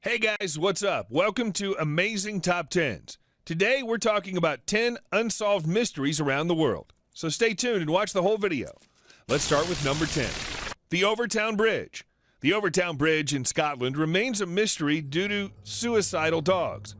Hey guys, what's up? Welcome to Amazing Top 10s. Today we're talking about 10 unsolved mysteries around the world. So stay tuned and watch the whole video. Let's start with number 10. The Overtown Bridge. The Overtown Bridge in Scotland remains a mystery due to suicidal dogs.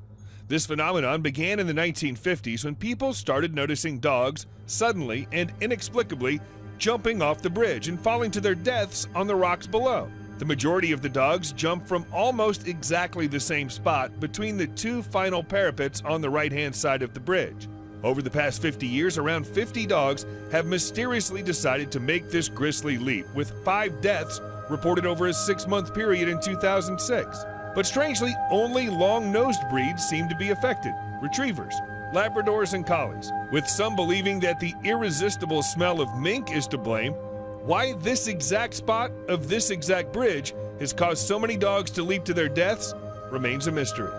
This phenomenon began in the 1950s when people started noticing dogs suddenly and inexplicably jumping off the bridge and falling to their deaths on the rocks below. The majority of the dogs jump from almost exactly the same spot between the two final parapets on the right-hand side of the bridge. Over the past 50 years, around 50 dogs have mysteriously decided to make this grisly leap, with 5 deaths reported over a 6-month period in 2006. But strangely, only long-nosed breeds seem to be affected: retrievers, Labradors, and Collies, with some believing that the irresistible smell of mink is to blame. Why this exact spot of this exact bridge has caused so many dogs to leap to their deaths remains a mystery.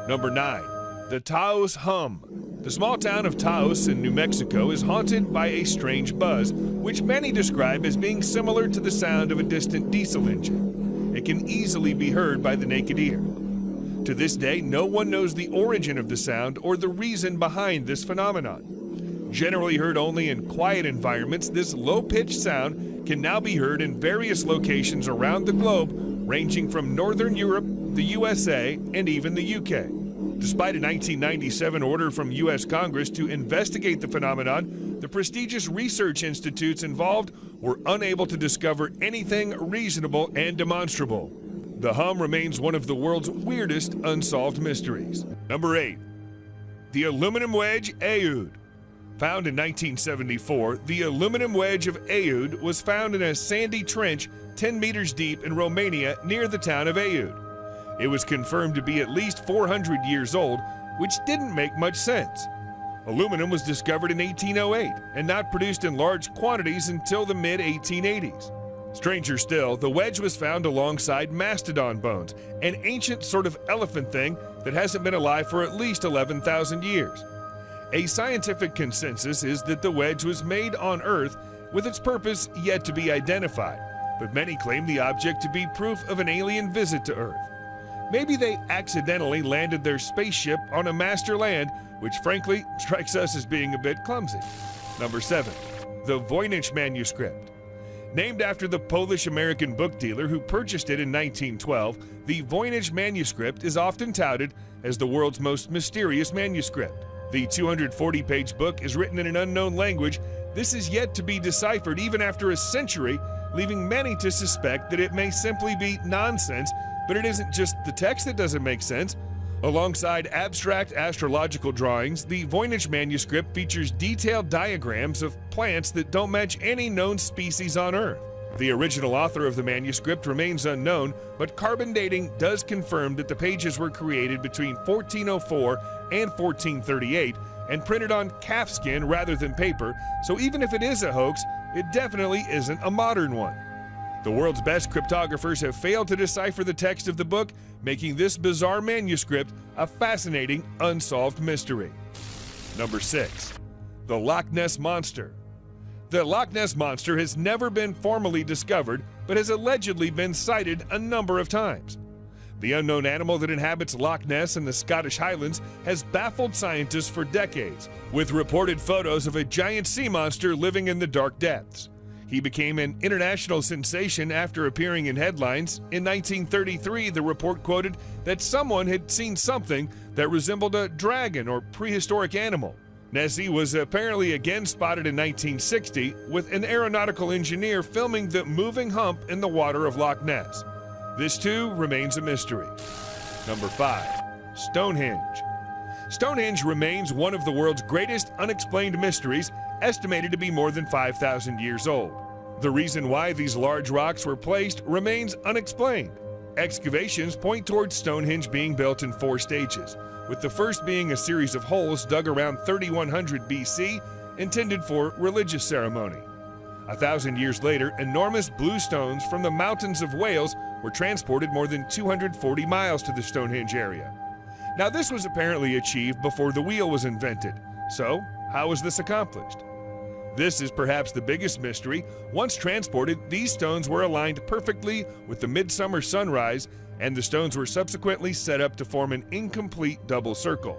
Number 9. The Taos Hum. The small town of Taos in New Mexico is haunted by a strange buzz, which many describe as being similar to the sound of a distant diesel engine. It can easily be heard by the naked ear. To this day, no one knows the origin of the sound or the reason behind this phenomenon. Generally heard only in quiet environments, this low-pitched sound can now be heard in various locations around the globe, ranging from Northern Europe, the USA, and even the UK. Despite a 1997 order from U.S. Congress to investigate the phenomenon, the prestigious research institutes involved were unable to discover anything reasonable and demonstrable. The hum remains one of the world's weirdest unsolved mysteries. Number 8. The Aluminum Wedge Aoud. Found in 1974, the aluminum wedge of Aoud was found in a sandy trench 10 meters deep in Romania near the town of Aoud. It was confirmed to be at least 400 years old, which didn't make much sense. Aluminum was discovered in 1808 and not produced in large quantities until the mid-1880s. Stranger still, the wedge was found alongside mastodon bones, an ancient sort of elephant thing that hasn't been alive for at least 11,000 years. A scientific consensus is that the wedge was made on Earth, with its purpose yet to be identified, but many claim the object to be proof of an alien visit to Earth. Maybe they accidentally landed their spaceship on a master land, which frankly strikes us as being a bit clumsy. Number 7. The Voynich Manuscript. Named after the Polish-American book dealer who purchased it in 1912, the Voynich Manuscript is often touted as the world's most mysterious manuscript. The 240-page book is written in an unknown language. This is yet to be deciphered even after a century, leaving many to suspect that it may simply be nonsense, but it isn't just the text that doesn't make sense. Alongside abstract astrological drawings, the Voynich manuscript features detailed diagrams of plants that don't match any known species on Earth. The original author of the manuscript remains unknown, but carbon dating does confirm that the pages were created between 1404 and 1438 and printed on calfskin rather than paper, so even if it is a hoax, it definitely isn't a modern one. The world's best cryptographers have failed to decipher the text of the book, making this bizarre manuscript a fascinating unsolved mystery. Number 6. The Loch Ness Monster. The Loch Ness Monster has never been formally discovered, but has allegedly been sighted a number of times. The unknown animal that inhabits Loch Ness in the Scottish Highlands has baffled scientists for decades, with reported photos of a giant sea monster living in the dark depths. He became an international sensation after appearing in headlines. In 1933, the report quoted that someone had seen something that resembled a dragon or prehistoric animal. Nessie was apparently again spotted in 1960, with an aeronautical engineer filming the moving hump in the water of Loch Ness. This too remains a mystery. Number 5. Stonehenge. Stonehenge remains one of the world's greatest unexplained mysteries, estimated to be more than 5,000 years old. The reason why these large rocks were placed remains unexplained. Excavations point towards Stonehenge being built in 4 stages, with the first being a series of holes dug around 3100 BC, intended for religious ceremony. 1,000 years later, enormous blue stones from the mountains of Wales were transported more than 240 miles to the Stonehenge area. Now, this was apparently achieved before the wheel was invented. So, how was this accomplished? This is perhaps the biggest mystery. Once transported, these stones were aligned perfectly with the midsummer sunrise and the stones were subsequently set up to form an incomplete double circle.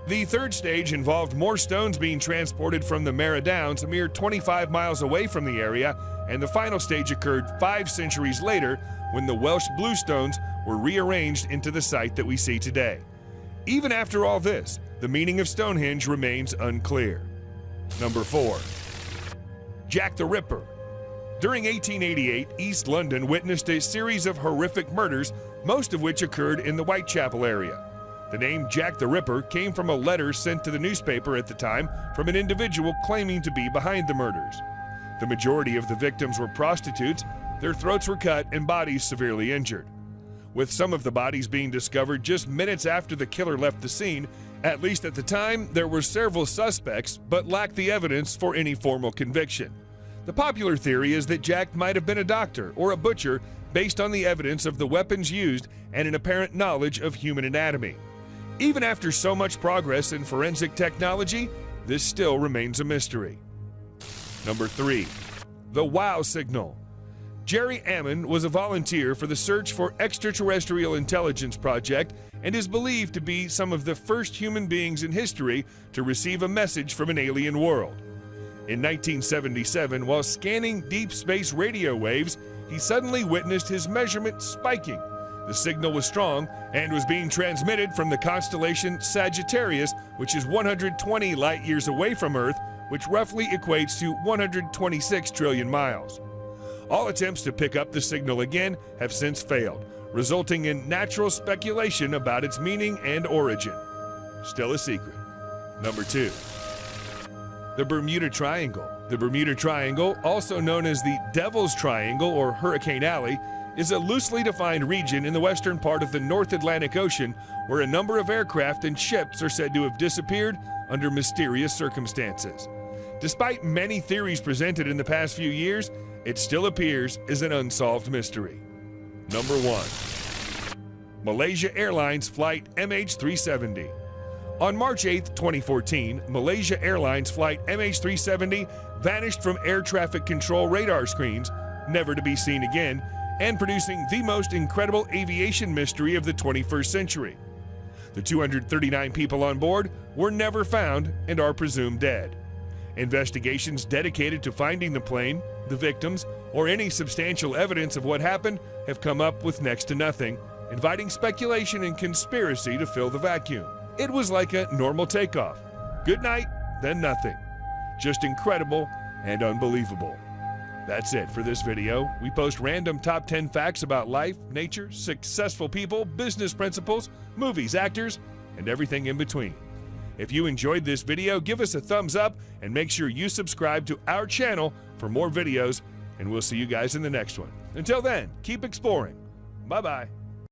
The third stage involved more stones being transported from the Mara Downs a mere 25 miles away from the area, and the final stage occurred 5 centuries later when the Welsh blue stones were rearranged into the site that we see today. Even after all this, the meaning of Stonehenge remains unclear. Number 4. Jack the Ripper. During 1888, East London witnessed a series of horrific murders, most of which occurred in the Whitechapel area. The name Jack the Ripper came from a letter sent to the newspaper at the time from an individual claiming to be behind the murders. The majority of the victims were prostitutes, their throats were cut, and bodies severely injured. With some of the bodies being discovered just minutes after the killer left the scene, at least at the time, there were several suspects, but lacked the evidence for any formal conviction. The popular theory is that Jack might have been a doctor or a butcher based on the evidence of the weapons used and an apparent knowledge of human anatomy. Even after so much progress in forensic technology, this still remains a mystery. Number 3. The WOW signal. Jerry Ammon was a volunteer for the Search for Extraterrestrial Intelligence project and is believed to be some of the first human beings in history to receive a message from an alien world. In 1977, while scanning deep space radio waves, he suddenly witnessed his measurement spiking. The signal was strong and was being transmitted from the constellation Sagittarius, which is 120 light-years away from Earth, which roughly equates to 126 trillion miles. All attempts to pick up the signal again have since failed, resulting in natural speculation about its meaning and origin. Still a secret. Number 2. The Bermuda Triangle. The Bermuda Triangle, also known as the Devil's Triangle or Hurricane Alley, is a loosely defined region in the western part of the North Atlantic Ocean where a number of aircraft and ships are said to have disappeared under mysterious circumstances. Despite many theories presented in the past few years, it still appears as an unsolved mystery. Number 1. Malaysia Airlines Flight MH370. On March 8, 2014, Malaysia Airlines Flight MH370 vanished from air traffic control radar screens, never to be seen again, and producing the most incredible aviation mystery of the 21st century. The 239 people on board were never found and are presumed dead. Investigations dedicated to finding the plane, the victims, or any substantial evidence of what happened have come up with next to nothing, inviting speculation and conspiracy to fill the vacuum. It was like a normal takeoff. Good night, then nothing. Just incredible and unbelievable. That's it for this video. We post random top 10 facts about life, nature, successful people, business principles, movies, actors, and everything in between. If you enjoyed this video, give us a thumbs up and make sure you subscribe to our channel for more videos, and we'll see you guys in the next one. Until then, keep exploring. Bye-bye.